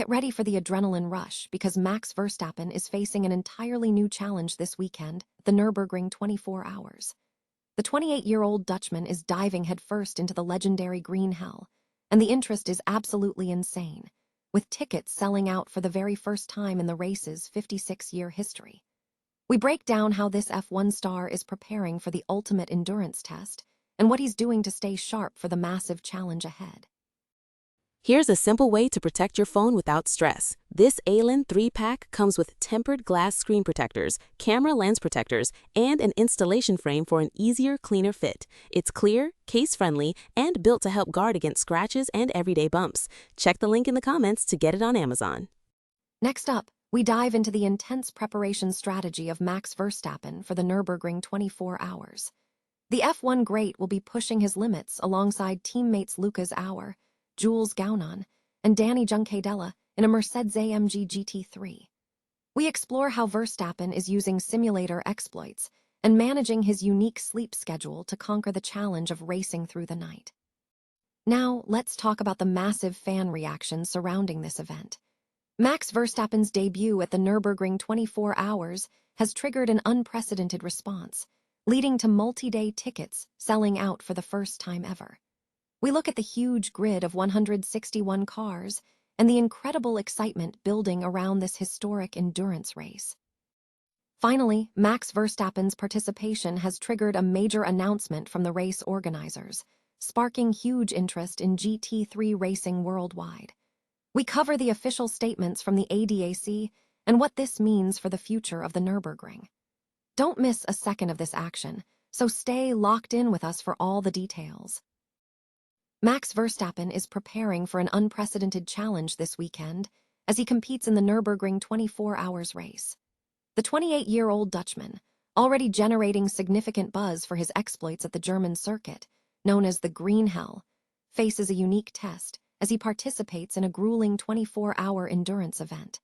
Get ready for the adrenaline rush because Max Verstappen is facing an entirely new challenge this weekend, the Nurburgring 24 Hours. The 28-year-old Dutchman is diving headfirst into the legendary green hell, and the interest is absolutely insane, with tickets selling out for the very first time in the race's 56-year history. We break down how this F1 star is preparing for the ultimate endurance test and what he's doing to stay sharp for the massive challenge ahead. Here's a simple way to protect your phone without stress. This ALEN 3-pack comes with tempered glass screen protectors, camera lens protectors, and an installation frame for an easier, cleaner fit. It's clear, case-friendly, and built to help guard against scratches and everyday bumps. Check the link in the comments to get it on Amazon. Next up, we dive into the intense preparation strategy of Max Verstappen for the Nurburgring 24 Hours. The F1 great will be pushing his limits alongside teammates Lucas Auer, Jules Gaunon, and Danny Juncadella in a Mercedes-AMG GT3. We explore how Verstappen is using simulator exploits and managing his unique sleep schedule to conquer the challenge of racing through the night. Now, let's talk about the massive fan reaction surrounding this event. Max Verstappen's debut at the Nurburgring 24 Hours has triggered an unprecedented response, leading to multi-day tickets selling out for the first time ever. We look at the huge grid of 161 cars and the incredible excitement building around this historic endurance race. Finally, Max Verstappen's participation has triggered a major announcement from the race organizers, sparking huge interest in GT3 racing worldwide. We cover the official statements from the ADAC and what this means for the future of the Nürburgring. Don't miss a second of this action, so stay locked in with us for all the details. Max Verstappen is preparing for an unprecedented challenge this weekend as he competes in the Nürburgring 24 Hours race. The 28-year-old Dutchman, already generating significant buzz for his exploits at the German circuit, known as the Green Hell, faces a unique test as he participates in a grueling 24-hour endurance event.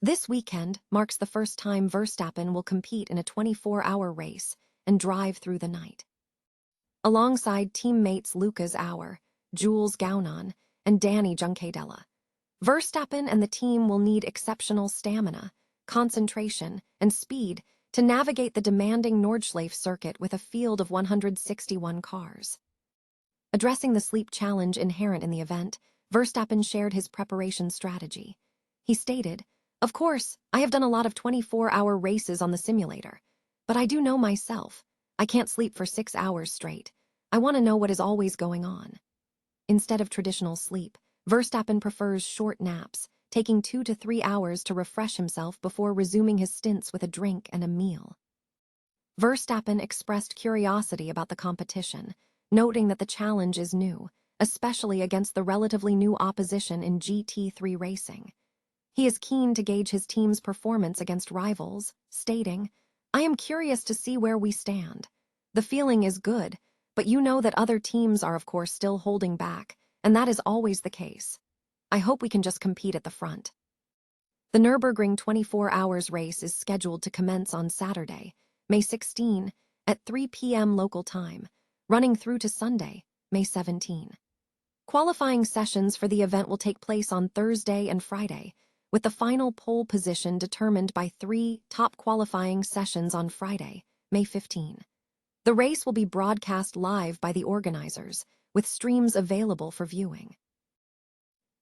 This weekend marks the first time Verstappen will compete in a 24-hour race and drive through the night. Alongside teammates Lucas Auer, Jules Gaunon, and Danny Juncadella, Verstappen and the team will need exceptional stamina, concentration, and speed to navigate the demanding Nordschleife circuit with a field of 161 cars. Addressing the sleep challenge inherent in the event, Verstappen shared his preparation strategy. He stated, "Of course, I have done a lot of 24-hour races on the simulator, but I do know myself. I can't sleep for 6 hours straight. I want to know what is always going on." Instead of traditional sleep, Verstappen prefers short naps, taking 2 to 3 hours to refresh himself before resuming his stints with a drink and a meal. Verstappen expressed curiosity about the competition, noting that the challenge is new, especially against the relatively new opposition in GT3 racing. He is keen to gauge his team's performance against rivals, stating, "I am curious to see where we stand. The feeling is good, but you know that other teams are of course still holding back, and that is always the case. I hope we can just compete at the front." The Nürburgring 24 Hours race is scheduled to commence on Saturday, May 16, at 3 p.m. local time, running through to Sunday, May 17. Qualifying sessions for the event will take place on Thursday and Friday, with the final pole position determined by 3 top qualifying sessions on Friday, May 15. The race will be broadcast live by the organizers, with streams available for viewing.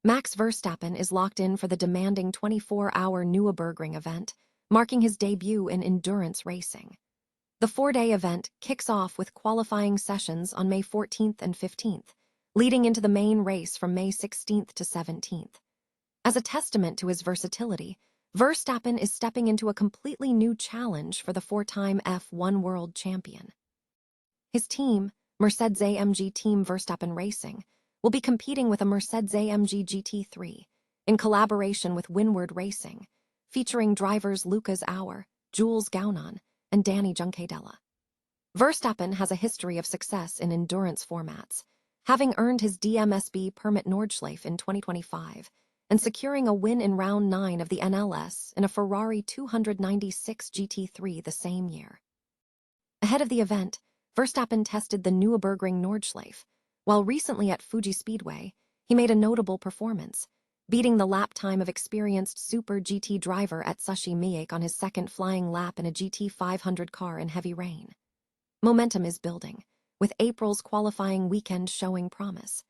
Max Verstappen is locked in for the demanding 24-hour Nürburgring event, marking his debut in endurance racing. The 4-day event kicks off with qualifying sessions on May 14th and 15th, leading into the main race from May 16th to 17th. As a testament to his versatility, Verstappen is stepping into a completely new challenge for the 4-time F1 world champion. His team, Mercedes-AMG Team Verstappen Racing, will be competing with a Mercedes-AMG GT3 in collaboration with Windward Racing, featuring drivers Lucas Auer, Jules Gaunon, and Danny Juncadella. Verstappen has a history of success in endurance formats, having earned his DMSB permit Nordschleife in 2025 and securing a win in round 9 of the NLS in a Ferrari 296 GT3 the same year. Ahead of the event, Verstappen tested the Nürburgring Nordschleife. While recently at Fuji Speedway, he made a notable performance, beating the lap time of experienced Super GT driver Atsushi Miike on his second flying lap in a GT 500 car in heavy rain. Momentum is building, with April's qualifying weekend showing promise.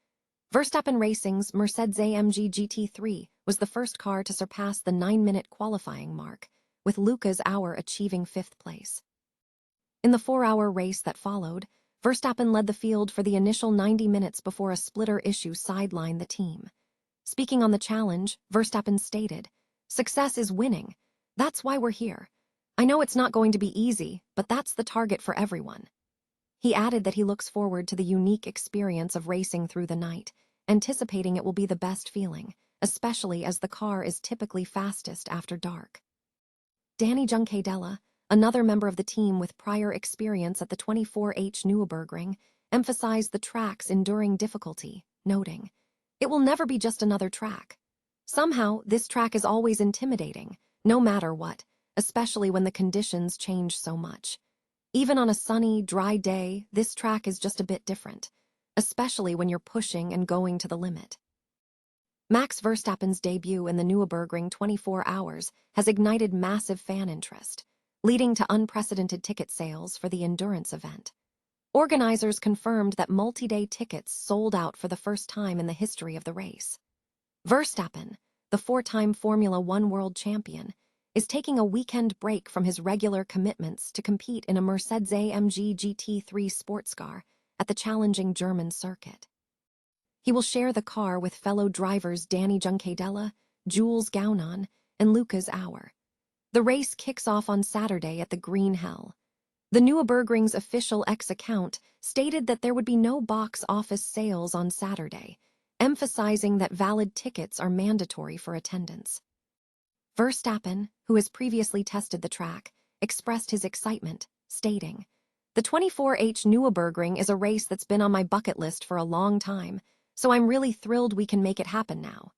Verstappen Racing's Mercedes-AMG GT3 was the first car to surpass the 9-minute qualifying mark, with Luca's hour achieving 5th place. In the 4-hour race that followed, Verstappen led the field for the initial 90 minutes before a splitter issue sidelined the team. Speaking on the challenge, Verstappen stated, "Success is winning. That's why we're here. I know it's not going to be easy, but that's the target for everyone." He added that he looks forward to the unique experience of racing through the night, anticipating it will be the best feeling, especially as the car is typically fastest after dark. Danny Juncadella, another member of the team with prior experience at the 24H Nurburgring, emphasized the track's enduring difficulty, noting, "It will never be just another track. Somehow, this track is always intimidating, no matter what, especially when the conditions change so much. Even on a sunny, dry day, this track is just a bit different, especially when you're pushing and going to the limit." Max Verstappen's debut in the Nurburgring 24 Hours has ignited massive fan interest, leading to unprecedented ticket sales for the endurance event. Organizers confirmed that multi-day tickets sold out for the first time in the history of the race. Verstappen, the 4-time Formula One world champion, is taking a weekend break from his regular commitments to compete in a Mercedes-AMG GT3 sports car at the challenging German circuit. He will share the car with fellow drivers Danny Juncadella, Jules Gounon, and Luca's Hour. The race kicks off on Saturday at the Green Hell. The Nürburgring's official X account stated that there would be no box office sales on Saturday, emphasizing that valid tickets are mandatory for attendance. Verstappen, who has previously tested the track, expressed his excitement, stating, "The 24H Nürburgring is a race that's been on my bucket list for a long time, so I'm really thrilled we can make it happen now."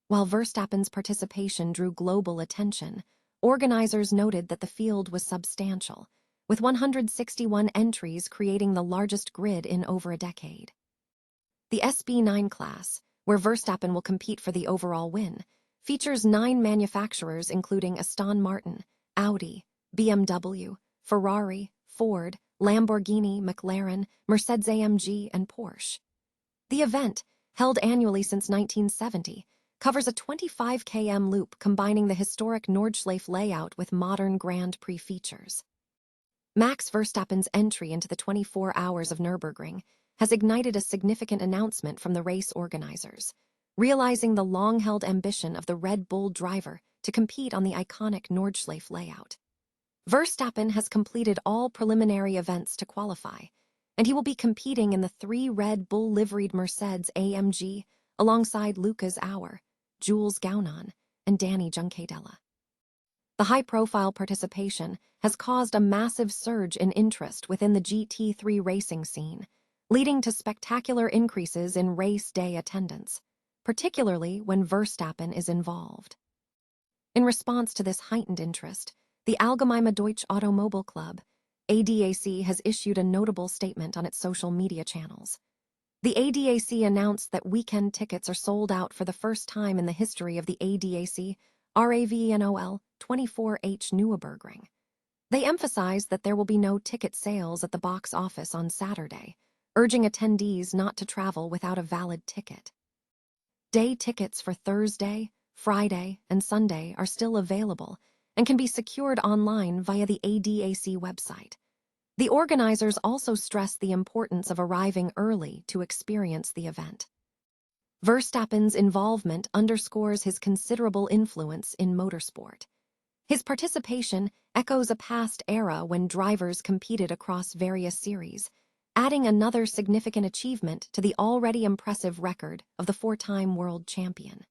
While Verstappen's participation drew global attention, organizers noted that the field was substantial, with 161 entries creating the largest grid in over a decade. The SB9 class, where Verstappen will compete for the overall win, features 9 manufacturers including Aston Martin, Audi, BMW, Ferrari, Ford, Lamborghini, McLaren, Mercedes-AMG, and Porsche. The event, held annually since 1970, covers a 25 km loop combining the historic Nordschleife layout with modern Grand Prix features. Max Verstappen's entry into the 24 Hours of Nürburgring has ignited a significant announcement from the race organizers, realizing the long-held ambition of the Red Bull driver to compete on the iconic Nordschleife layout. Verstappen has completed all preliminary events to qualify, and he will be competing in the 3 Red Bull liveried Mercedes-AMG alongside Luca's Hour, Jules Gounon, and Danny Juncadella. The high-profile participation has caused a massive surge in interest within the GT3 racing scene, leading to spectacular increases in race day attendance, particularly when Verstappen is involved. In response to this heightened interest, the Allgemeine Deutsche Automobil Club, ADAC, has issued a notable statement on its social media channels. The ADAC announced that weekend tickets are sold out for the first time in the history of the ADAC RAVNOL 24H Nürburgring. They emphasized that there will be no ticket sales at the box office on Saturday, urging attendees not to travel without a valid ticket. Day tickets for Thursday, Friday, and Sunday are still available and can be secured online via the ADAC website. The organizers also stressed the importance of arriving early to experience the event. Verstappen's involvement underscores his considerable influence in motorsport. His participation echoes a past era when drivers competed across various series, adding another significant achievement to the already impressive record of the 4-time world champion.